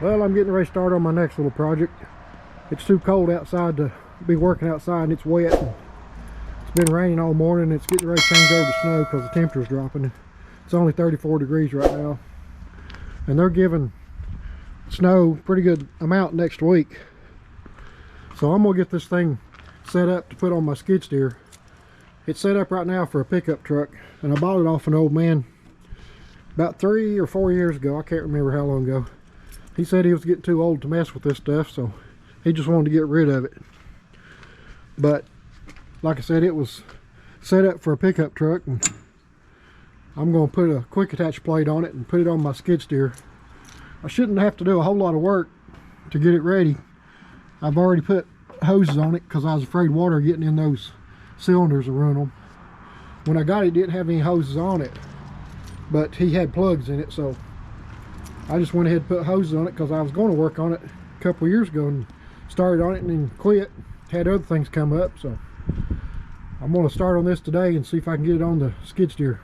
Well, I'm getting ready to start on my next little project. It's too cold outside to be working outside, and it's wet. It's been raining all morning. It's getting ready to change over to snow because the temperature's dropping. It's only 34 degrees right now. And they're giving snow pretty good amount next week. So I'm gonna get this thing set up to put on my skid steer. It's set up right now for a pickup truck, and I bought it off an old man about 3 or 4 years ago. I can't remember how long ago. He said he was getting too old to mess with this stuff, so he just wanted to get rid of it. But like I said, it was set up for a pickup truck, and I'm going to put a quick attach plate on it and put it on my skid steer. I shouldn't have to do a whole lot of work to get it ready. I've already put hoses on it because I was afraid water getting in those cylinders and ruin them. When I got it, it didn't have any hoses on it, but he had plugs in it, so I just went ahead and put hoses on it because I was going to work on it a couple of years ago and started on it and then quit. Had other things come up, so I'm going to start on this today and see if I can get it on the skid steer.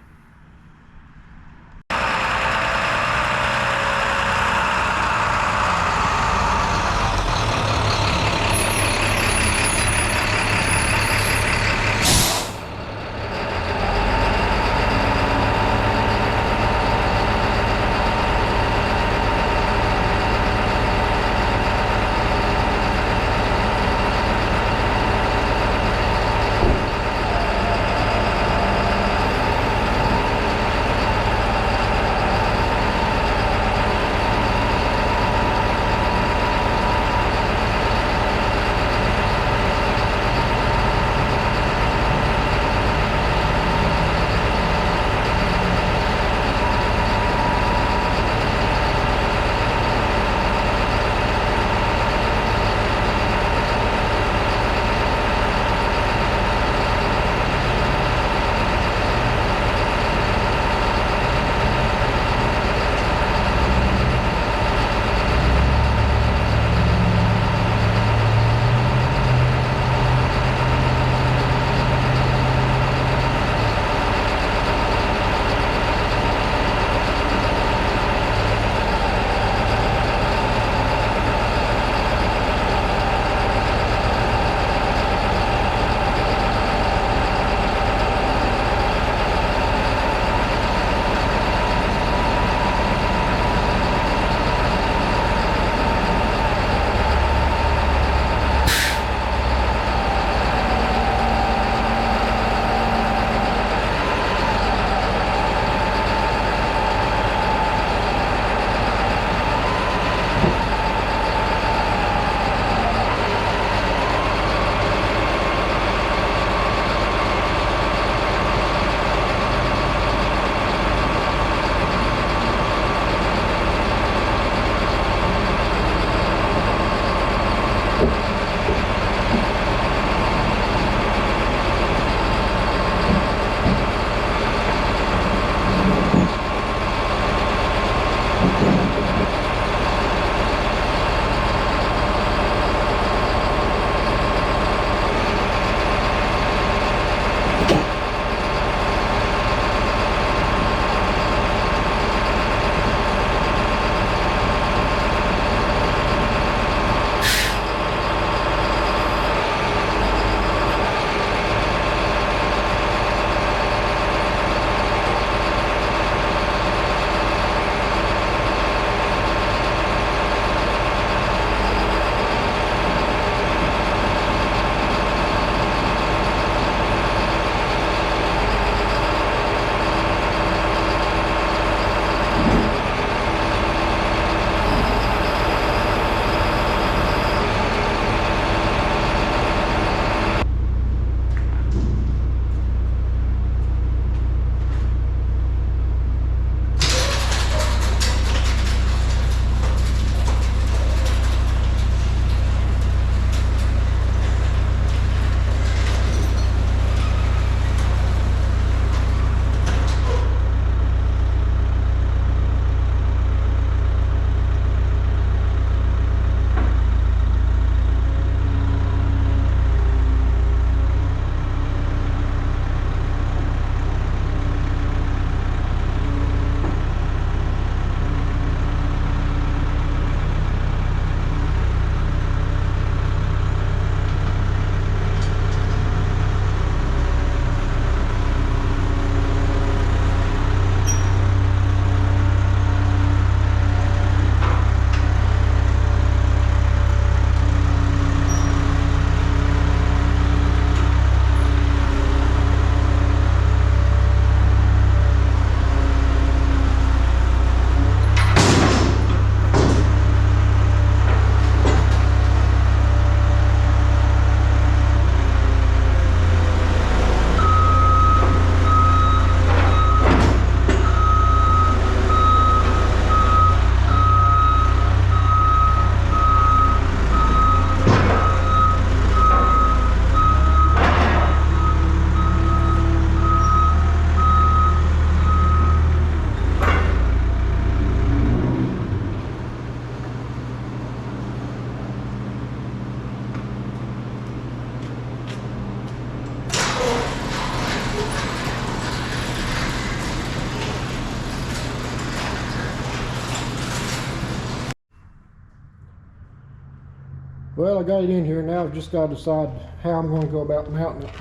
Well, I got it in here now. I've just got to decide how I'm going to go about mounting it.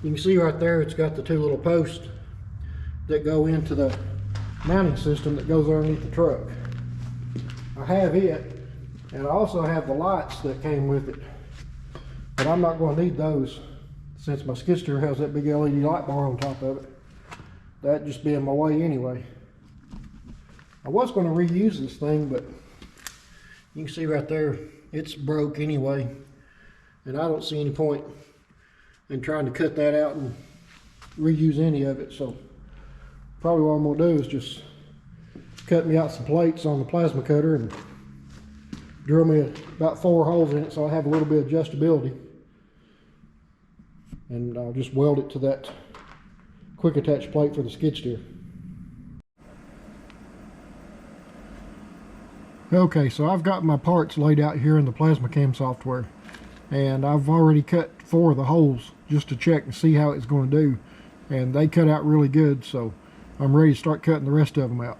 You can see right there it's got the two little posts that go into the mounting system that goes underneath the truck. I have it, and I also have the lights that came with it, but I'm not going to need those since my skid steer has that big LED light bar on top of it. That'd just be in my way anyway. I was going to reuse this thing, but you can see right there it's broke anyway, and I don't see any point in trying to cut that out and reuse any of it. So probably what I'm going to do is just cut me out some plates on the plasma cutter and drill me about 4 holes in it so I have a little bit of adjustability, and I'll just weld it to that quick attach plate for the skid steer. Okay, so I've got my parts laid out here in the plasma cam software, and I've already cut 4 of the holes just to check and see how it's going to do, and they cut out really good, so I'm ready to start cutting the rest of them out.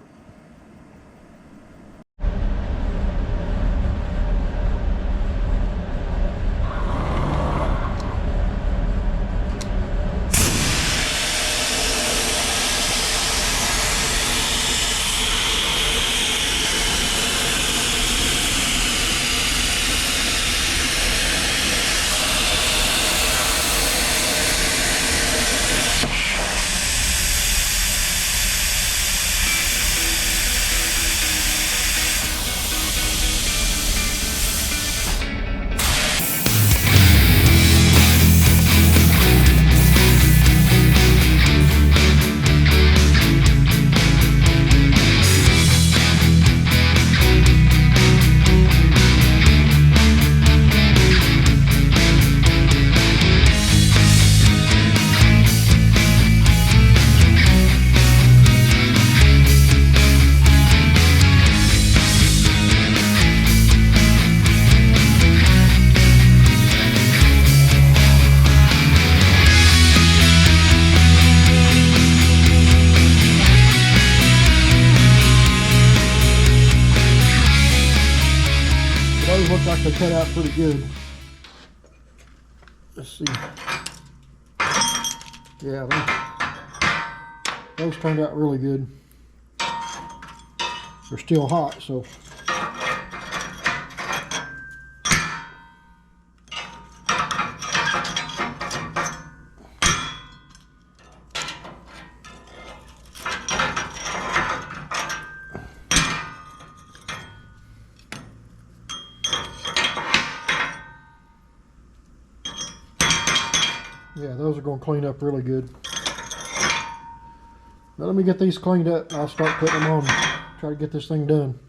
Look like they cut out pretty good. Let's see. Yeah, those turned out really good. They're still hot, so. Yeah, those are going to clean up really good. Now let me get these cleaned up and I'll start putting them on. Try to get this thing done.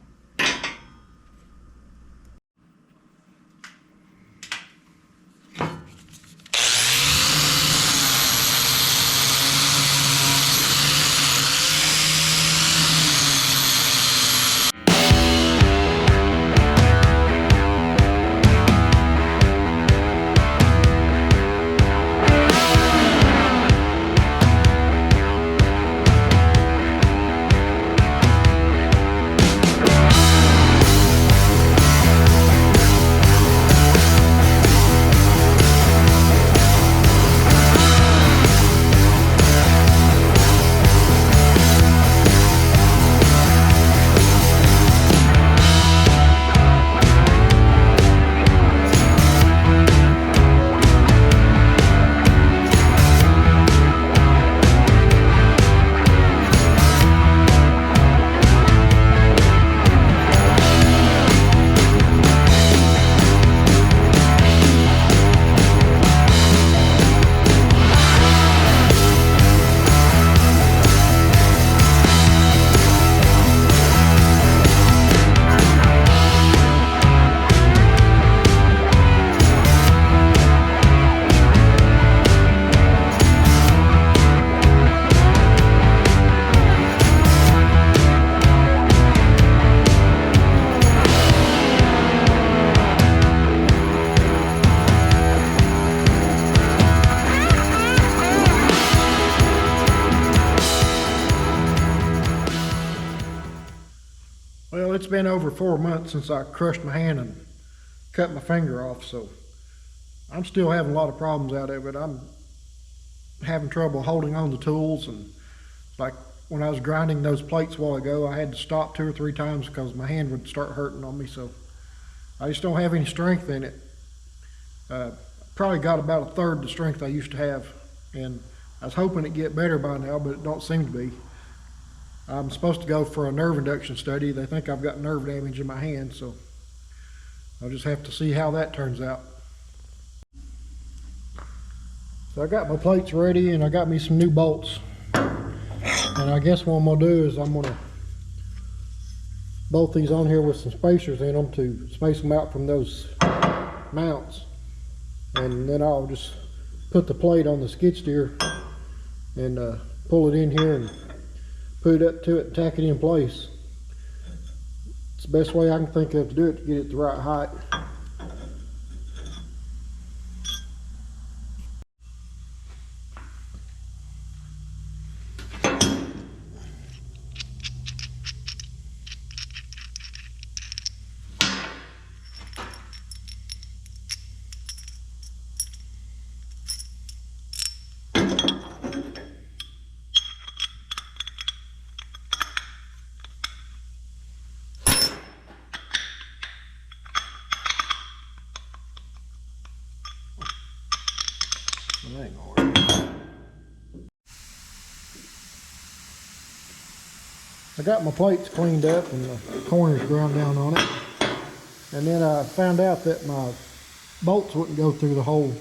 Well, it's been over 4 months since I crushed my hand and cut my finger off, so I'm still having a lot of problems out of it. I'm having trouble holding on to tools, and like when I was grinding those plates a while ago, I had to stop 2 or 3 times because my hand would start hurting on me. So I just don't have any strength in it. Probably got about 1/3 the strength I used to have, and I was hoping it'd get better by now, but it don't seem to be. I'm supposed to go for a nerve induction study. They think I've got nerve damage in my hand, so I'll just have to see how that turns out. So I got my plates ready, and I got me some new bolts. And I guess what I'm gonna do is I'm gonna bolt these on here with some spacers in them to space them out from those mounts. And then I'll just put the plate on the skid steer and pull it in here and put it up to it and tack it in place. It's the best way I can think of to do it to get it the right height. I got my plates cleaned up and the corners ground down on it. And then I found out that my bolts wouldn't go through the hole.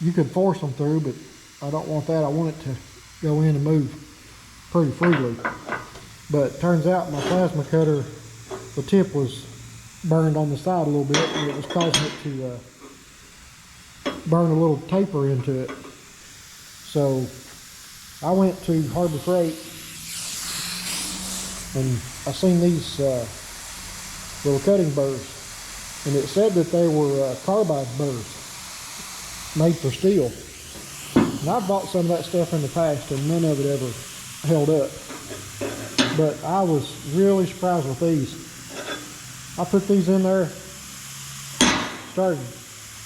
You could force them through, but I don't want that. I want it to go in and move pretty freely. But it turns out my plasma cutter, the tip was burned on the side a little bit, and it was causing it to burn a little taper into it. So I went to Harbor Freight, and I seen these little cutting burrs, and it said that they were carbide burrs made for steel. And I've bought some of that stuff in the past, and none of it ever held up. But I was really surprised with these. I put these in there, started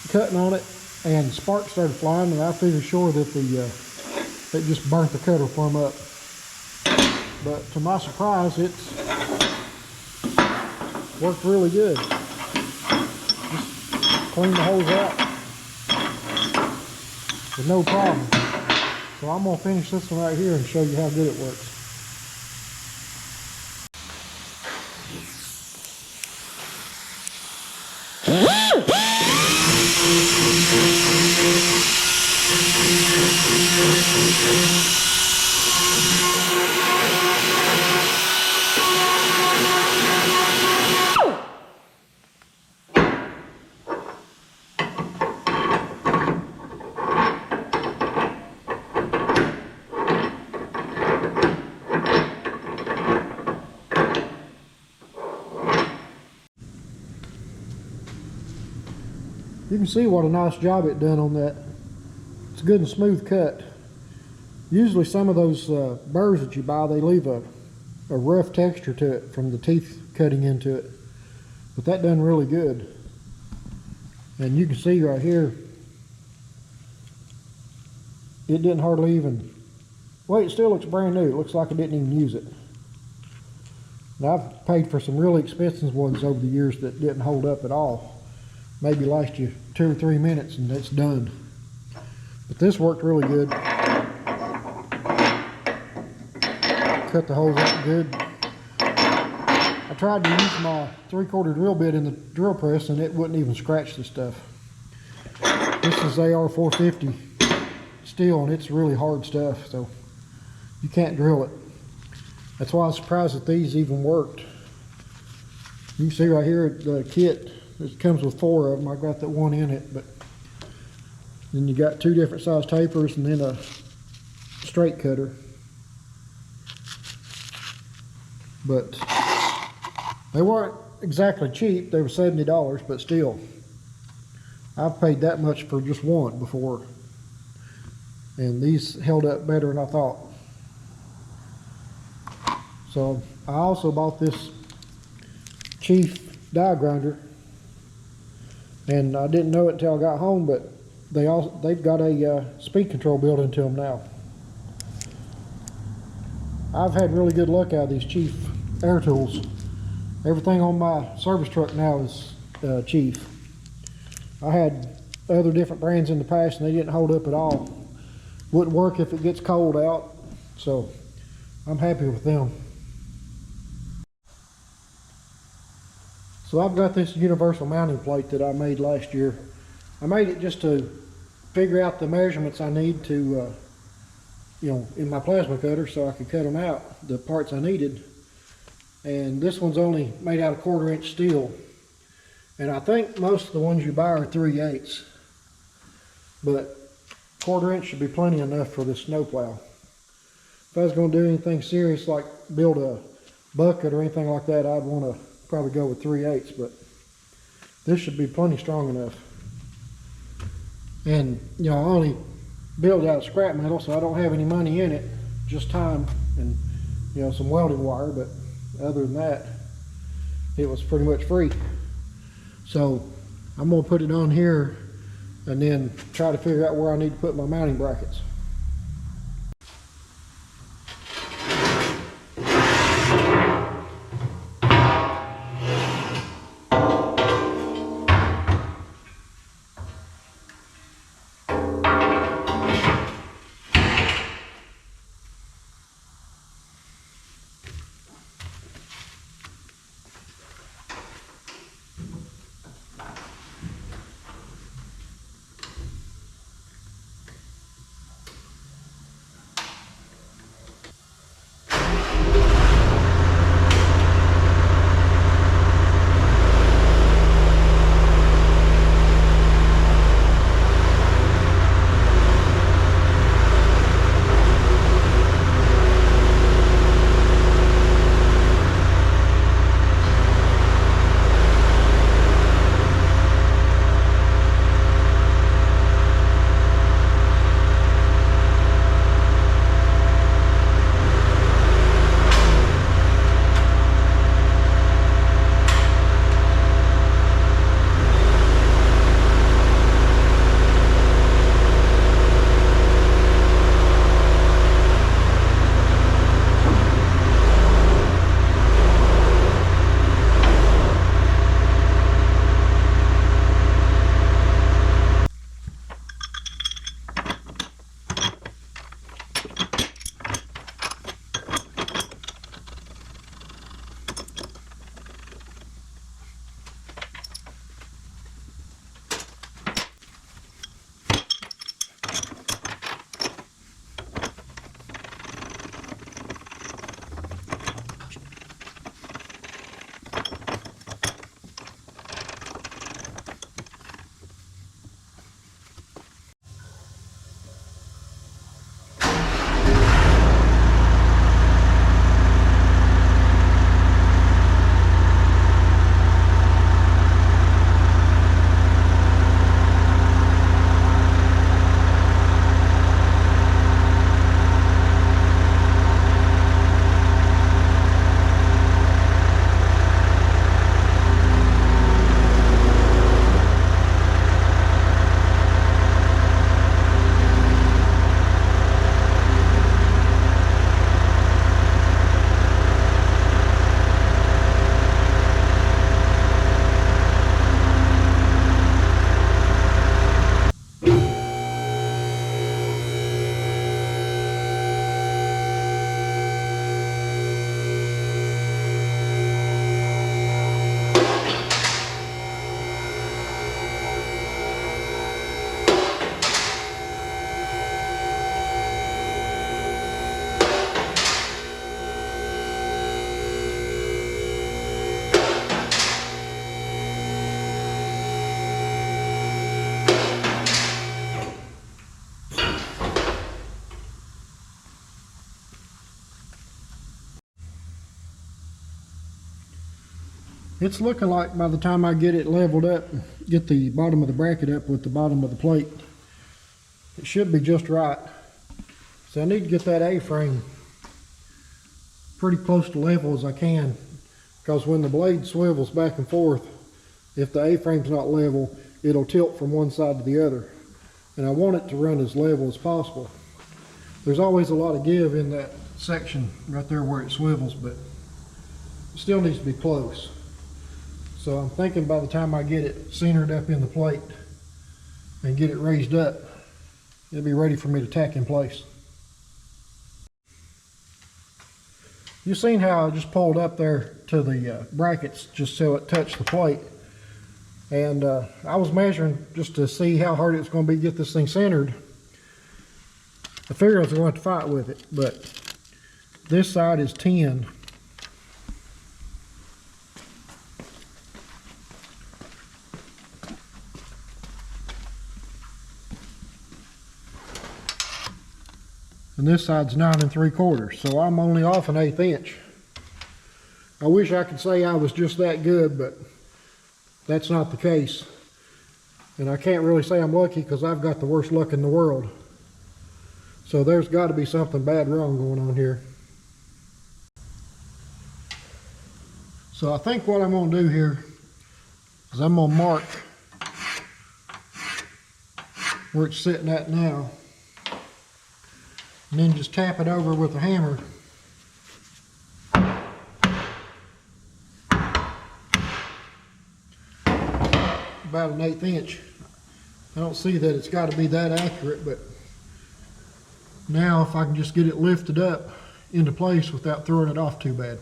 cutting on it, and sparks started flying, and I figured sure that it just burnt the cutter plumb up. But to my surprise, it's worked really good. Just clean the holes out with no problem. So I'm gonna finish this one right here and show you how good it works. You can see what a nice job it done on that. It's a good and smooth cut. Usually some of those burrs that you buy, they leave a rough texture to it from the teeth cutting into it. But that done really good. And you can see right here, it didn't hardly even, well, it still looks brand new. It looks like I didn't even use it. Now I've paid for some really expensive ones over the years that didn't hold up at all. Maybe last you 2 or 3 minutes and it's done. But this worked really good. Cut the holes out good. I tried to use my 3/4 drill bit in the drill press and it wouldn't even scratch the stuff. This is AR-450 steel and it's really hard stuff, so you can't drill it. That's why I was surprised that these even worked. You can see right here the kit. It comes with 4 of them. I got that one in it, but then you got 2 different size tapers and then a straight cutter. But they weren't exactly cheap. They were $70, but still, I've paid that much for just one before, and these held up better than I thought. So I also bought this Chief die grinder. And I didn't know it until I got home, but they've got a speed control built into them now. I've had really good luck out of these Chief air tools. Everything on my service truck now is Chief. I had other different brands in the past and they didn't hold up at all. Wouldn't work if it gets cold out, so I'm happy with them. So I've got this universal mounting plate that I made last year. I made it just to figure out the measurements I need to, in my plasma cutter so I could cut them out, the parts I needed. And this one's only made out of 1/4 inch steel. And I think most of the ones you buy are 3/8. But 1/4 inch should be plenty enough for this snowplow. If I was going to do anything serious like build a bucket or anything like that, I'd want to probably go with 3/8, but this should be plenty strong enough. And I only build out of scrap metal, so I don't have any money in it, just time and some welding wire. But other than that, it was pretty much free. So I'm gonna put it on here and then try to figure out where I need to put my mounting brackets. It's looking like by the time I get it leveled up, get the bottom of the bracket up with the bottom of the plate, it should be just right. So I need to get that A-frame pretty close to level as I can, because when the blade swivels back and forth, if the A-frame's not level, it'll tilt from one side to the other. And I want it to run as level as possible. There's always a lot of give in that section right there where it swivels, but it still needs to be close. So I'm thinking by the time I get it centered up in the plate and get it raised up, it'll be ready for me to tack in place. You've seen how I just pulled up there to the brackets just so it touched the plate. And I was measuring just to see how hard it's going to be to get this thing centered. I figured I was going to have to fight with it, but this side is 10. And this side's 9 3/4, so I'm only off an 1/8 inch. I wish I could say I was just that good, but that's not the case. And I can't really say I'm lucky because I've got the worst luck in the world. So there's got to be something bad wrong going on here. So I think what I'm going to do here is I'm going to mark where it's sitting at now. And then just tap it over with a hammer. About an 1/8 inch. I don't see that it's got to be that accurate, but now if I can just get it lifted up into place without throwing it off too bad.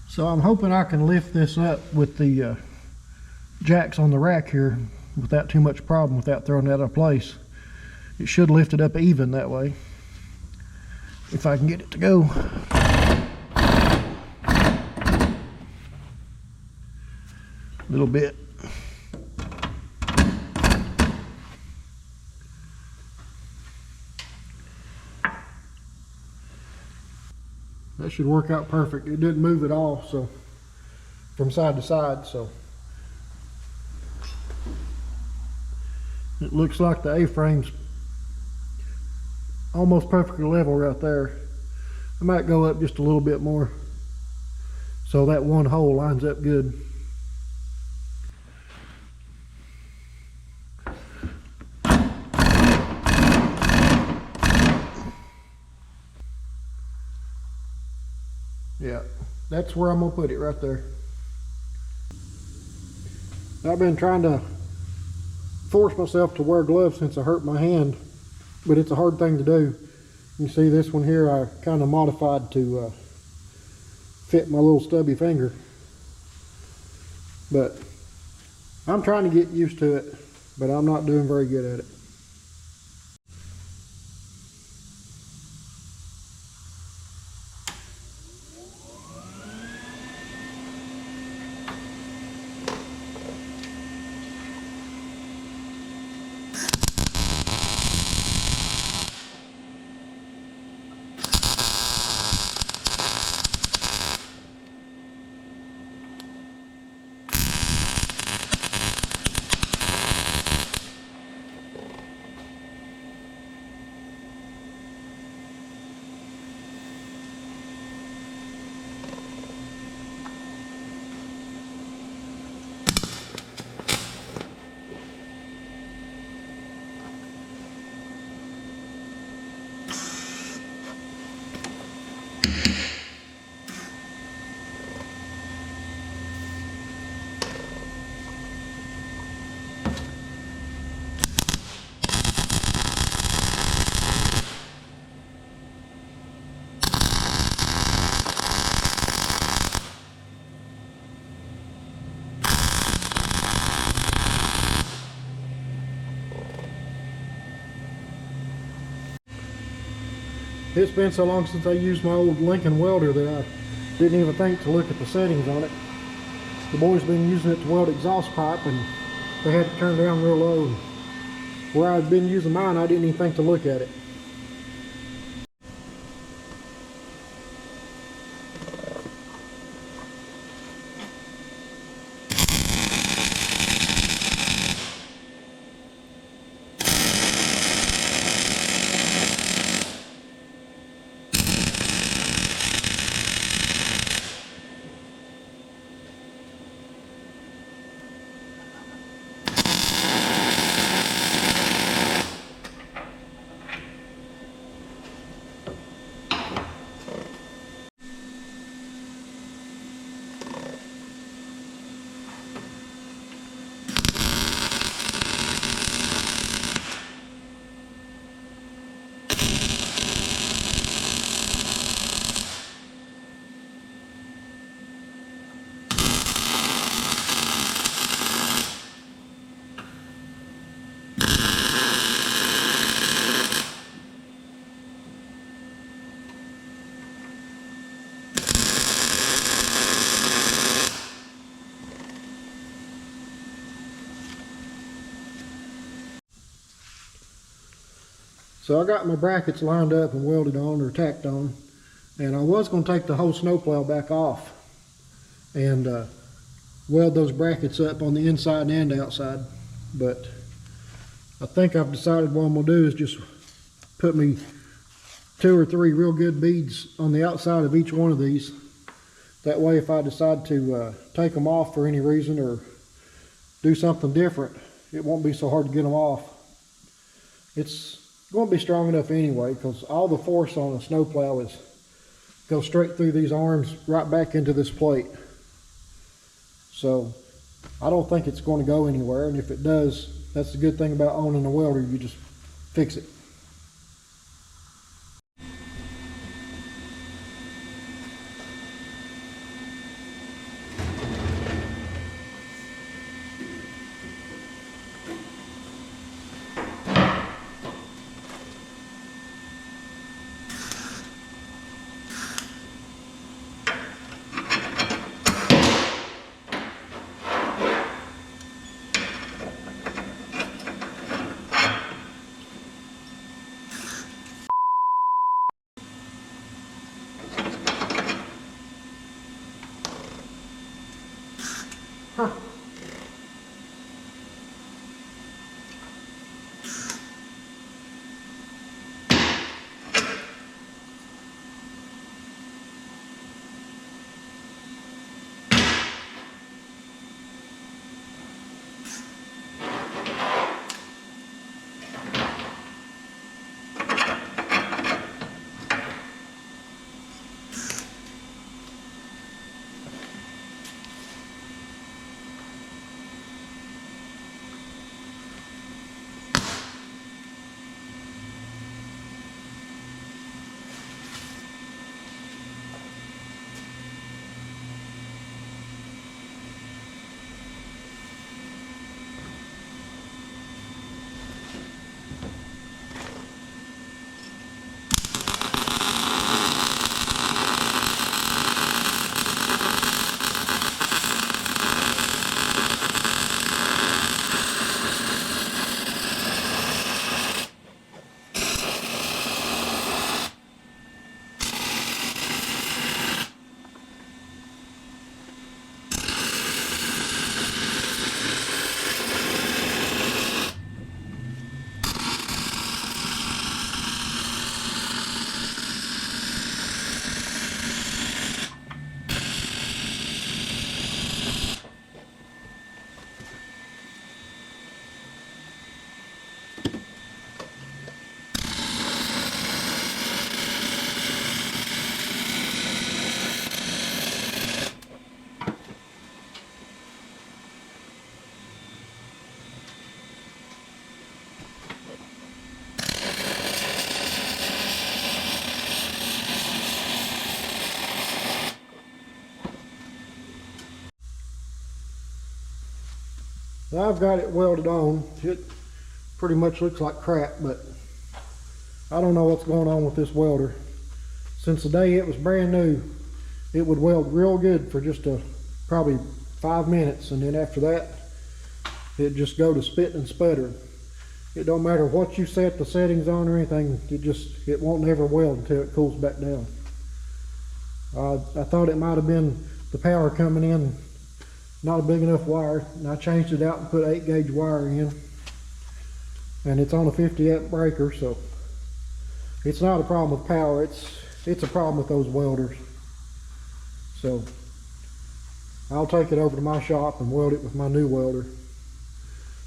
So I'm hoping I can lift this up with the jacks on the rack here without too much problem, without throwing that out of place. It should lift it up even that way, if I can get it to go. A little bit. That should work out perfect. It didn't move at all, so from side to side, so it looks like the A-frame's almost perfectly level right there. I might go up just a little bit more so that one hole lines up good. Yeah, that's where I'm gonna put it, right there. I've been trying to force myself to wear gloves since I hurt my hand, but it's a hard thing to do. You see this one here I kind of modified to fit my little stubby finger, but I'm trying to get used to it, but I'm not doing very good at it. It's been so long since I used my old Lincoln welder that I didn't even think to look at the settings on it. The boys been using it to weld exhaust pipe, and they had to turn it down real low. Where I'd been using mine, I didn't even think to look at it. So I got my brackets lined up and welded on or tacked on, and I was going to take the whole snowplow back off and weld those brackets up on the inside and outside, but I think I've decided what I'm going to do is just put me 2 or 3 real good beads on the outside of each one of these. That way if I decide to take them off for any reason or do something different, it won't be so hard to get them off. It's going to be strong enough anyway, because all the force on a snowplow is go straight through these arms right back into this plate. So I don't think it's going to go anywhere, and if it does, that's the good thing about owning a welder. You just fix it. Huh. Now I've got it welded on. It pretty much looks like crap, but I don't know what's going on with this welder. Since the day it was brand new, it would weld real good for just probably 5 minutes, and then after that, it'd just go to spitting and sputtering. It don't matter what you set the settings on or anything, it won't never weld until it cools back down. I thought it might have been the power coming in, not a big enough wire, and I changed it out and put 8-gauge wire in, and it's on a 50 amp breaker, so it's not a problem with power. It's a problem with those welders. So I'll take it over to my shop and weld it with my new welder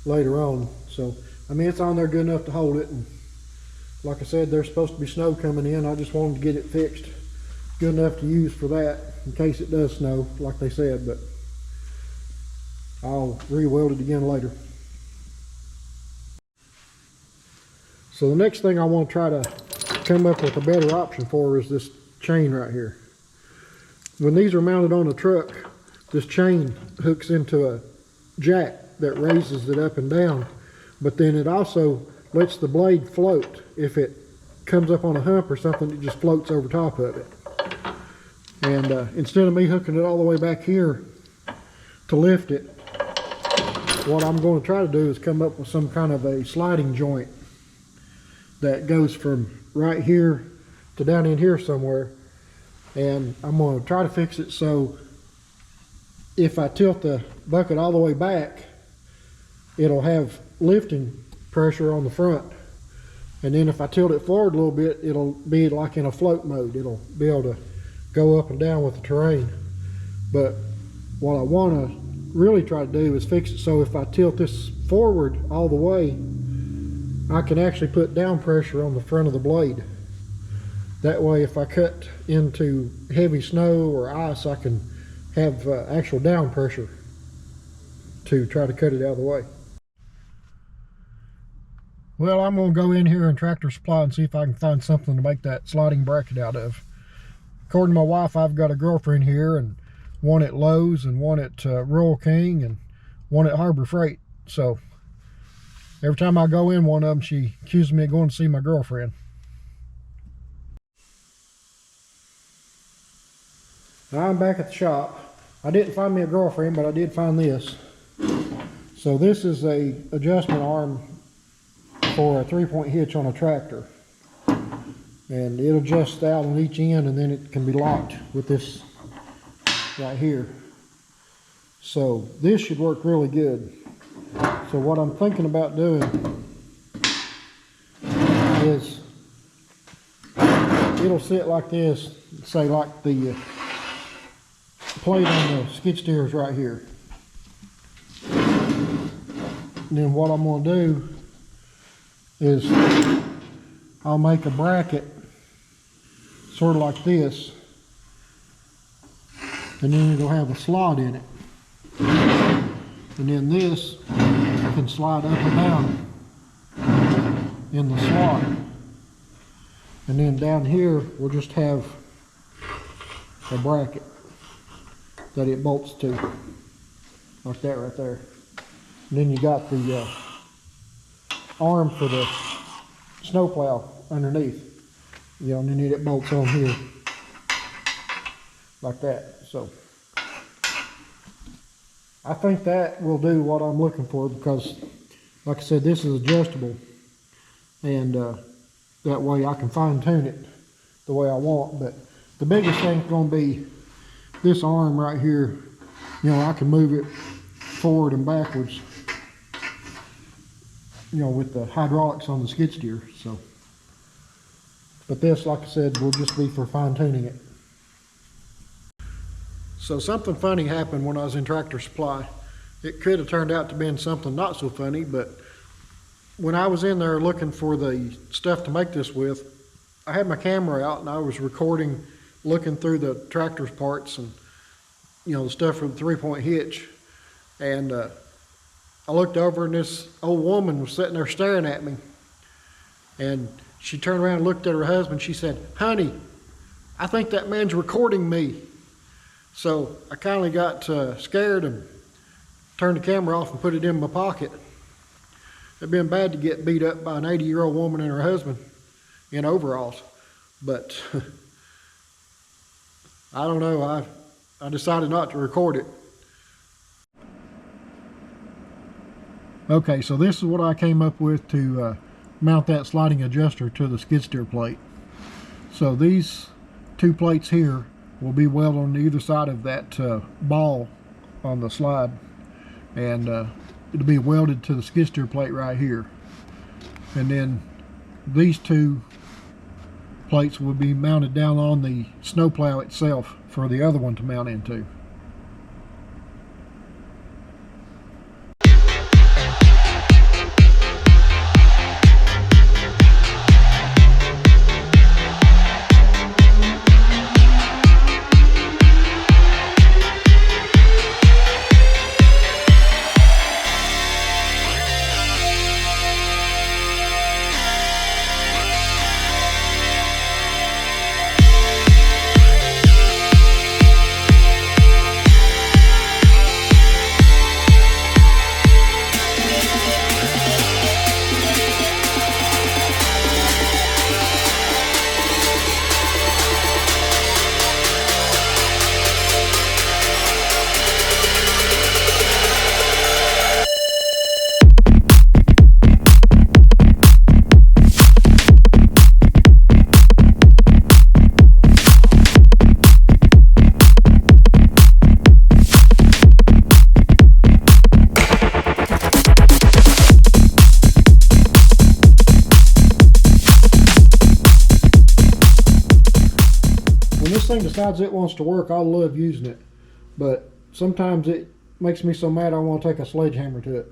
later on. So I mean, it's on there good enough to hold it, and like I said, there's supposed to be snow coming in. I just wanted to get it fixed good enough to use for that in case it does snow, like they said, but I'll re-weld it again later. So the next thing I want to try to come up with a better option for is this chain right here. When these are mounted on a truck, this chain hooks into a jack that raises it up and down, but then it also lets the blade float. If it comes up on a hump or something, it just floats over top of it. And instead of me hooking it all the way back here to lift it, what I'm going to try to do is come up with some kind of a sliding joint that goes from right here to down in here somewhere, and I'm going to try to fix it so if I tilt the bucket all the way back, it'll have lifting pressure on the front, and then if I tilt it forward a little bit, it'll be like in a float mode. It'll be able to go up and down with the terrain. But what I want to really try to do is fix it so if I tilt this forward all the way, I can actually put down pressure on the front of the blade. That way if I cut into heavy snow or ice, I can have actual down pressure to try to cut it out of the way. Well, I'm going to go in here in Tractor Supply and see if I can find something to make that sliding bracket out of. According to my wife, I've got a girlfriend here, and one at Lowe's and one at Rural King and one at Harbor Freight. So every time I go in one of them, she accuses me of going to see my girlfriend. Now I'm back at the shop. I didn't find me a girlfriend, but I did find this. So this is a adjustment arm for a 3-point hitch on a tractor. And it adjusts out on each end, and then it can be locked with this right here. So this should work really good. So what I'm thinking about doing is, it'll sit like this, say like the plate on the skid steer is right here. And then what I'm going to do is I'll make a bracket sort of like this, and then it'll have a slot in it, and then this can slide up and down in the slot, and then down here we'll just have a bracket that it bolts to, like that right there. And then you got the arm for the snowplow underneath, you know, and then it bolts on here like that. So I think that will do what I'm looking for, because like I said, this is adjustable, and that way I can fine tune it the way I want. But the biggest thing is going to be this arm right here. You know, I can move it forward and backwards, you know, with the hydraulics on the skid steer. So, but this, like I said, will just be for fine tuning it. So something funny happened when I was in Tractor Supply. It could have turned out to be something not so funny, but when I was in there looking for the stuff to make this with, I had my camera out and I was recording, looking through the tractor's parts and, you know, the stuff for the 3-point hitch. And I looked over and this old woman was sitting there staring at me. And she turned around and looked at her husband. She said, "Honey, I think that man's recording me." So I kindly got scared and turned the camera off and put it in my pocket. It'd been bad to get beat up by an 80-year-old woman and her husband in overalls. But I don't know, I decided not to record it. Okay, so this is what I came up with to mount that sliding adjuster to the skid steer plate. So these two plates here will be welded on either side of that ball on the slide, and it'll be welded to the skid steer plate right here. And then these two plates will be mounted down on the snowplow itself for the other one to mount into. When this thing decides it wants to work, I love using it. But sometimes it makes me so mad I want to take a sledgehammer to it.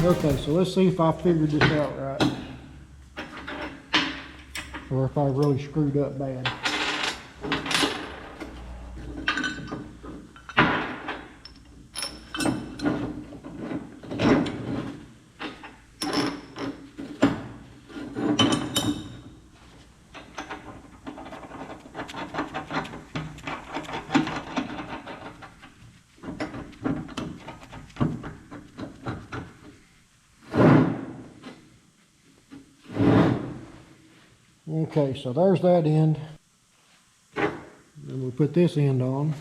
Okay, so let's see if I figured this out right, or if I really screwed up bad. Okay, so there's that end. Then we'll put this end on.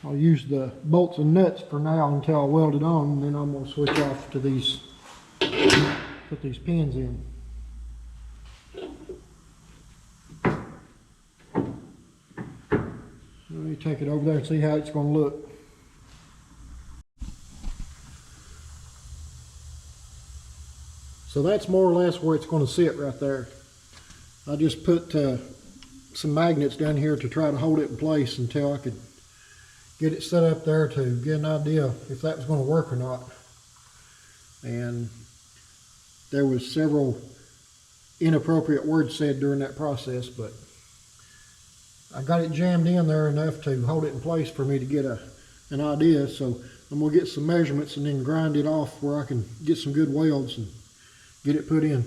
I'll use the bolts and nuts for now until I weld it on, and then I'm going to switch off to these, put these pins in. Let me take it over there and see how it's going to look. So that's more or less where it's going to sit right there. I just put some magnets down here to try to hold it in place until I could get it set up there to get an idea if that was going to work or not. And there was several inappropriate words said during that process, but I got it jammed in there enough to hold it in place for me to get an idea. So I'm going to get some measurements and then grind it off where I can get some good welds and get it put in.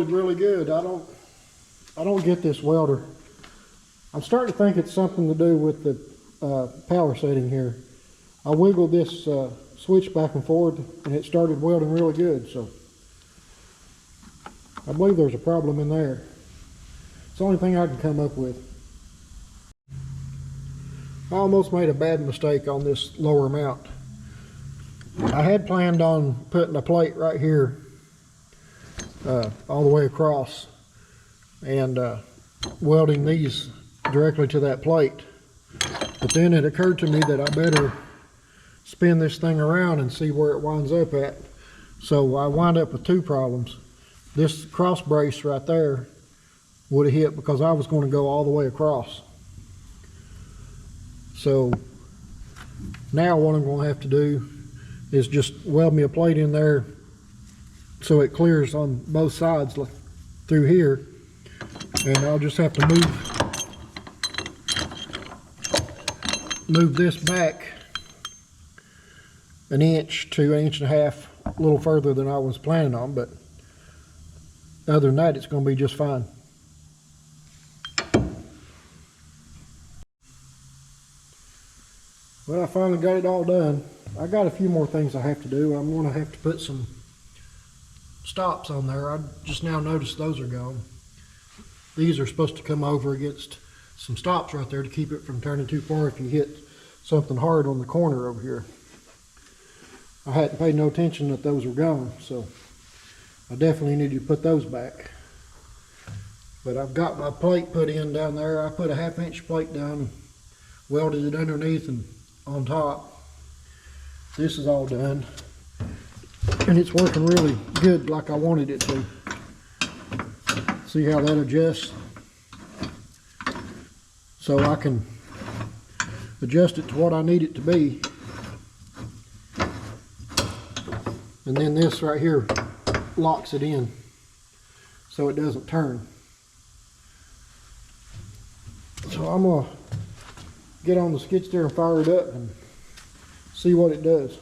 welded really good. I don't get this welder. I'm starting to think it's something to do with the power setting here. I wiggled this switch back and forth and it started welding really good, so I believe there's a problem in there. It's the only thing I can come up with. I almost made a bad mistake on this lower mount. I had planned on putting a plate right here all the way across and welding these directly to that plate, but then it occurred to me that I better spin this thing around and see where it winds up at. So I wound up with two problems. This cross brace right there would have hit because I was going to go all the way across. So now what I'm going to have to do is just weld me a plate in there so it clears on both sides through here, and I'll just have to move this back an inch to an inch and a half, a little further than I was planning on, but other than that it's going to be just fine. Well, I finally got it all done. I got a few more things I have to do. I'm going to have to put some stops on there. I just now noticed those are gone. These are supposed to come over against some stops right there to keep it from turning too far if you hit something hard on the corner over here. I hadn't paid no attention that those were gone, so I definitely need to put those back. But I've got my plate put in down there. I put a 1/2 inch plate down, welded it underneath and on top. This is all done, and it's working really good like I wanted it to. See how that adjusts? So I can adjust it to what I need it to be. And then this right here locks it in so it doesn't turn. So I'm going to get on the skid steer and fire it up and see what it does.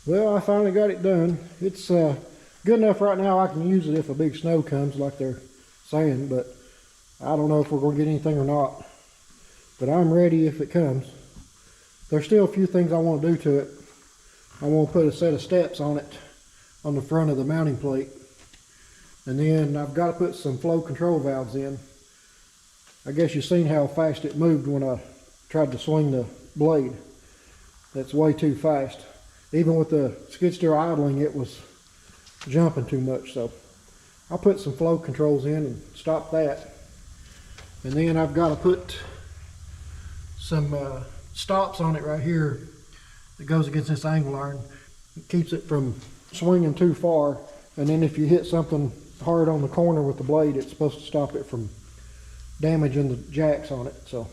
Well, I finally got it done. It's good enough right now. I can use it if a big snow comes like they're saying, but I don't know if we're going to get anything or not. But I'm ready if it comes. There's still a few things I want to do to it. I want to put a set of steps on it on the front of the mounting plate. And then I've got to put some flow control valves in. I guess you've seen how fast it moved when I tried to swing the blade. That's way too fast. Even with the skid steer idling, it was jumping too much. So I'll put some flow controls in and stop that. And then I've got to put some stops on it right here that goes against this angle iron. It keeps it from swinging too far. And then if you hit something hard on the corner with the blade, it's supposed to stop it from damaging the jacks on it. So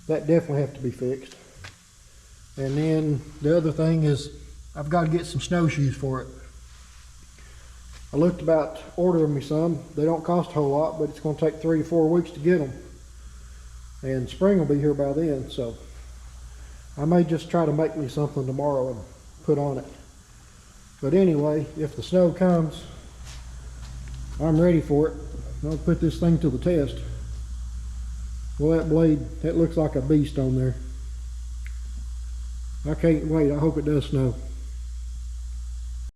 that definitely has to be fixed. And then the other thing is I've got to get some snowshoes for it. I looked about ordering me some. They don't cost a whole lot, but it's going to take 3 to 4 weeks to get them. And spring will be here by then, so I may just try to make me something tomorrow and put on it. But anyway, if the snow comes, I'm ready for it. I'll put this thing to the test. Well, that blade, that looks like a beast on there. I can't wait. I hope it does snow.